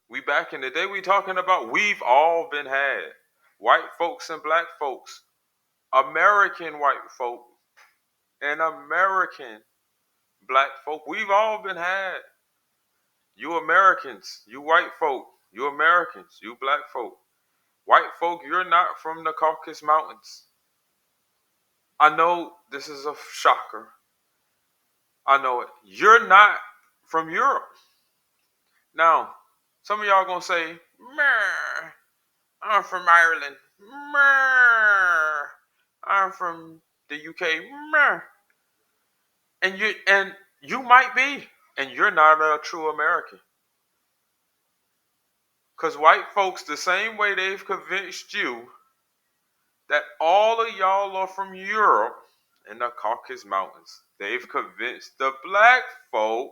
We back in the day, we talking about we've all been had. White folks and black folks, American white folk and American black folk, we've all been had. You Americans, you white folk, you Americans, you black folk. White folk, you're not from the Caucasus Mountains. I know this is a shocker. I know it. You're not from Europe. Now, some of y'all gonna say, Meh, I'm from Ireland. Meh, I'm from the UK. Meh. And you might be, and you're not a true American. Because white folks, the same way they've convinced you that all of y'all are from Europe and the Caucasus Mountains, they've convinced the black folk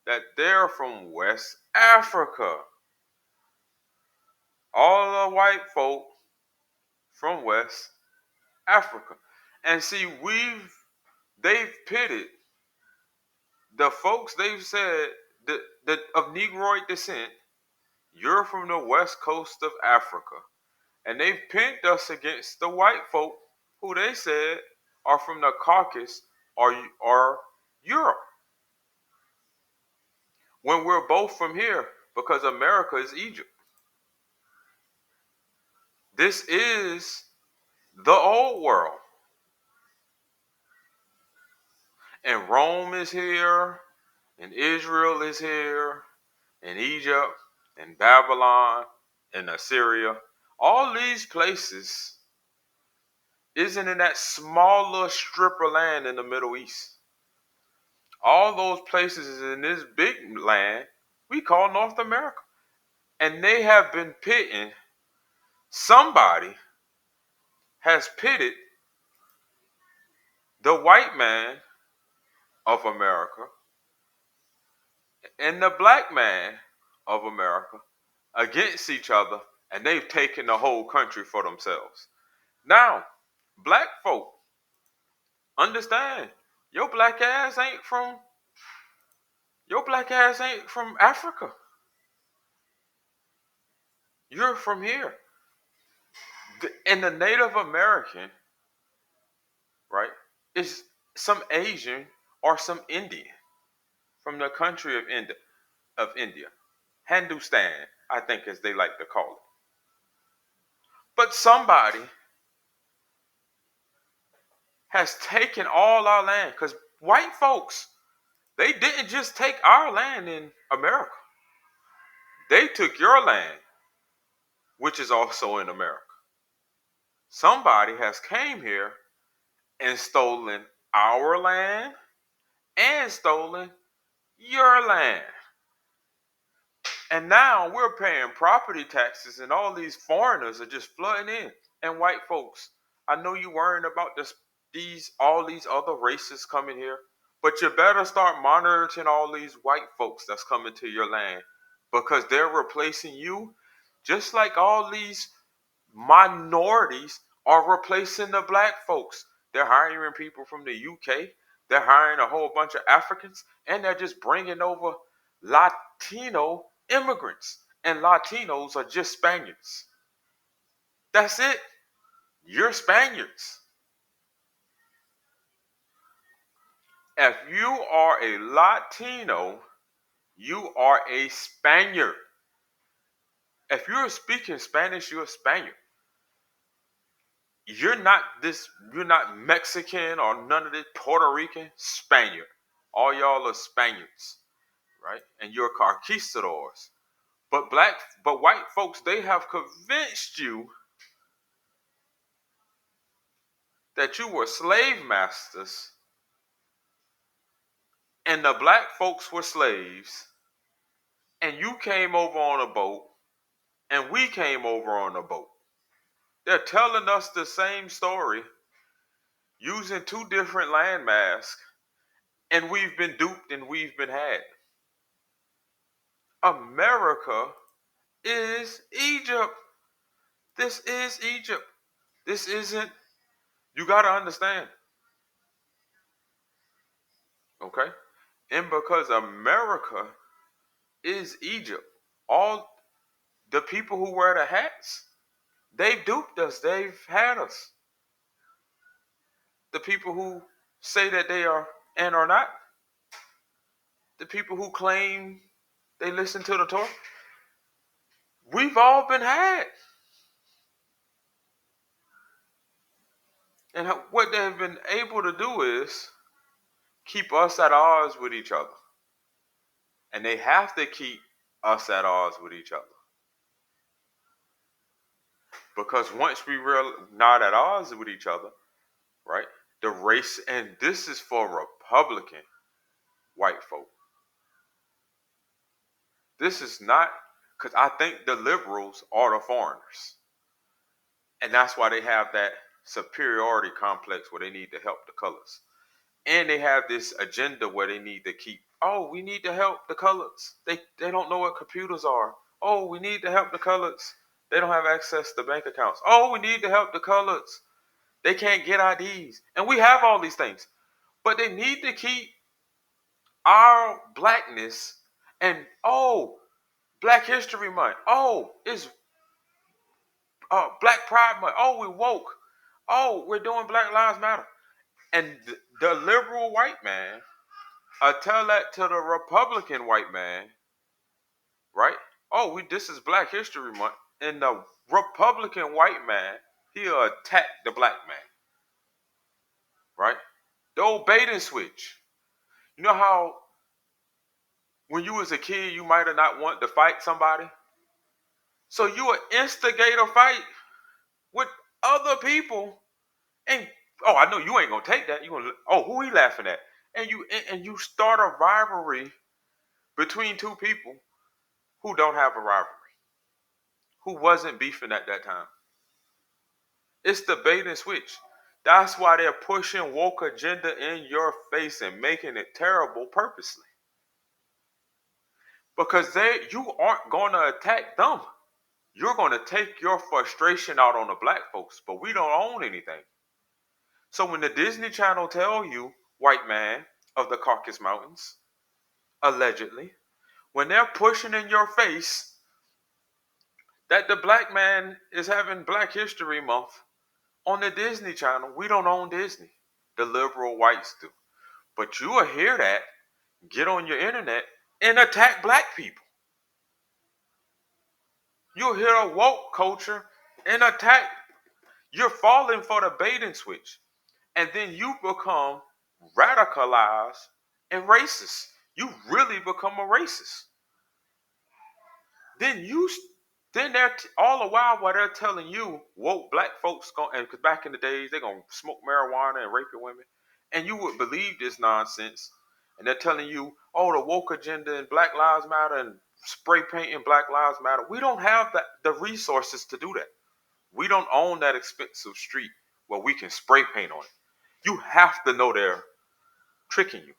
that they're from West Africa. All the white folk from West Africa. And see, they've pitted the folks they've said that of Negroid descent, you're from the west coast of Africa. And they've pinned us against the white folk who they said are from the Caucasus or Europe. When we're both from here, because America is Egypt. This is the old world. And Rome is here, and Israel is here, and Egypt, and Babylon, and Assyria. All these places isn't in that small little strip of land in the Middle East. All those places is in this big land we call North America. And they have been pitting, somebody has pitted the white man of America and the black man of America against each other, and they've taken the whole country for themselves. Now, black folk, understand, your black ass ain't from Africa. You're from here. And the Native American, right, is some Asian or some Indian from the country of India. Hindustan, I think as they like to call it. But somebody has taken all our land, because white folks, they didn't just take our land in America. They took your land, which is also in America. Somebody has came here and stolen our land and stolen your land. And now we're paying property taxes, and all these foreigners are just flooding in. And white folks, I know you're worrying about all these other races coming here, but you better start monitoring all these white folks that's coming to your land, because they're replacing you, just like all these minorities are replacing the black folks. They're hiring people from the UK. They're hiring a whole bunch of Africans, and they're just bringing over Latino immigrants. And Latinos are just Spaniards. That's it. You're Spaniards. If you are a Latino, you are a Spaniard. If you're speaking Spanish, you're a Spaniard. You're not Mexican or none of this, Puerto Rican, Spaniard. All y'all are Spaniards, right? And you're conquistadors. But white folks, they have convinced you that you were slave masters and the black folks were slaves, and you came over on a boat and we came over on a boat. They're telling us the same story using two different landmasks, and we've been duped and we've been had. America is Egypt. This is Egypt. This isn't, you got to understand. Okay? And because America is Egypt, All the people who wear the hats, they've duped us. They've had us. The people who say that they are and are not. The people who claim they listen to the Torah. We've all been had. And what they've been able to do is keep us at odds with each other. And they have to keep us at odds with each other. Because once we not at odds with each other, right? The race, and this is for Republican white folk. This is not, because I think the liberals are the foreigners. And that's why they have that superiority complex where they need to help the colors. And they have this agenda where they need to keep, oh, we need to help the colors. They don't know what computers are. Oh, we need to help the colors. They don't have access to bank accounts. Oh, we need to help the colors. They can't get IDs. And we have all these things. But they need to keep our blackness and, oh, Black History Month. Oh, it's Black Pride Month. Oh, we woke. Oh, we're doing Black Lives Matter. And the liberal white man, I tell that to the Republican white man, right? Oh, this is Black History Month. And the Republican white man, he'll attack the black man, right? The old bait and switch. You know how when you was a kid, you might have not wanted to fight somebody? So you would instigate a fight with other people. And, oh, I know you ain't going to take that. You gonna, oh, who he laughing at? And you start a rivalry between two people who don't have a rivalry, who wasn't beefing at that time. It's the bait and switch. That's why they're pushing woke agenda in your face and making it terrible purposely. Because you aren't going to attack them. You're going to take your frustration out on the black folks, but we don't own anything. So when the Disney Channel tell you, white man of the Caucasus Mountains, allegedly, when they're pushing in your face that the black man is having Black History Month on the Disney Channel, we don't own Disney. The liberal whites do. But you will hear that, get on your internet, and attack black people. You'll hear a woke culture and attack. You're falling for the bait and switch. And then you become radicalized and racist. You really become a racist. Then they're all the while they're telling you woke black folks and because back in the days they're gonna smoke marijuana and rape your women, and you would believe this nonsense. And they're telling you, oh, the woke agenda and Black Lives Matter and spray painting Black Lives Matter. We don't have the resources to do that. We don't own that expensive street where we can spray paint on it. You have to know they're tricking you.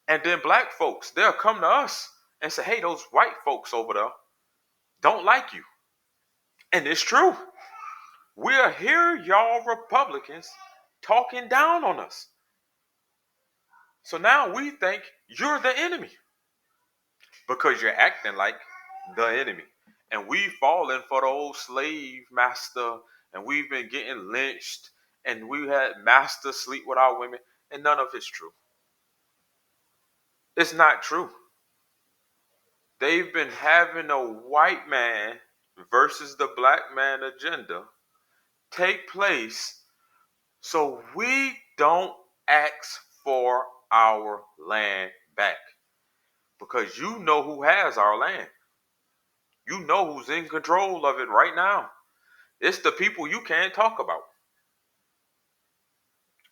And then black folks, they'll come to us and say, hey, those white folks over there don't like you. And it's true. We'll hear y'all Republicans talking down on us. So now we think you're the enemy because you're acting like the enemy. And we've fallen for the old slave master, and we've been getting lynched, and we had masters sleep with our women, and none of it's true. It's not true. They've been having a white man versus the black man agenda take place so we don't ask for our land back. Because you know who has our land. You know who's in control of it right now. It's the people you can't talk about.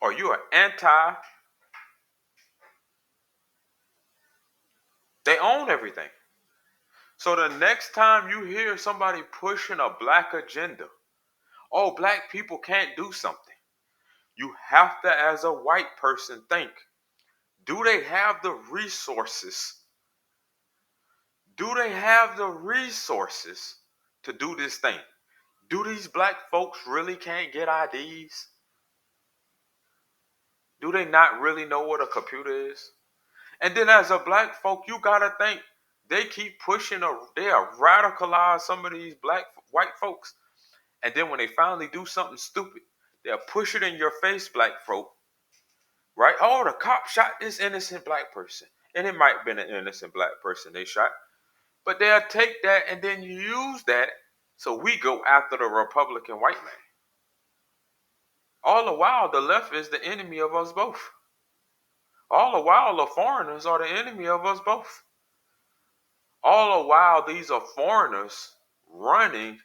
Or you are anti. They own everything. So the next time you hear somebody pushing a black agenda, oh, black people can't do something. You have to, as a white person, think, do they have the resources? Do they have the resources to do this thing? Do these black folks really can't get IDs? Do they not really know what a computer is? And then as a black folk, you gotta think, They keep pushing, they are radicalized some of these white folks. And then when they finally do something stupid, they'll push it in your face, black folk. Right? Oh, the cop shot this innocent black person. And it might have been an innocent black person they shot. But they'll take that and then use that so we go after the Republican white man. All the while, the left is the enemy of us both. All the while, the foreigners are the enemy of us both. All the while, these are foreigners running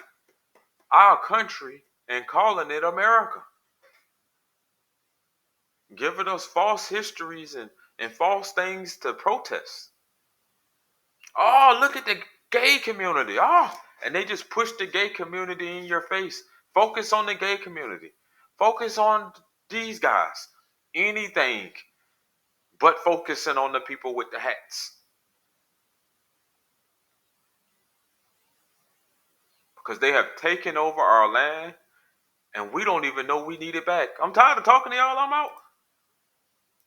our country and calling it America, giving us false histories and false things to protest. Oh, look at the gay community. Oh, and they just push the gay community in your face. Focus on the gay community. Focus on these guys. Anything but focusing on the people with the hats. Because they have taken over our land and we don't even know we need it back. I'm tired of talking to y'all. I'm out.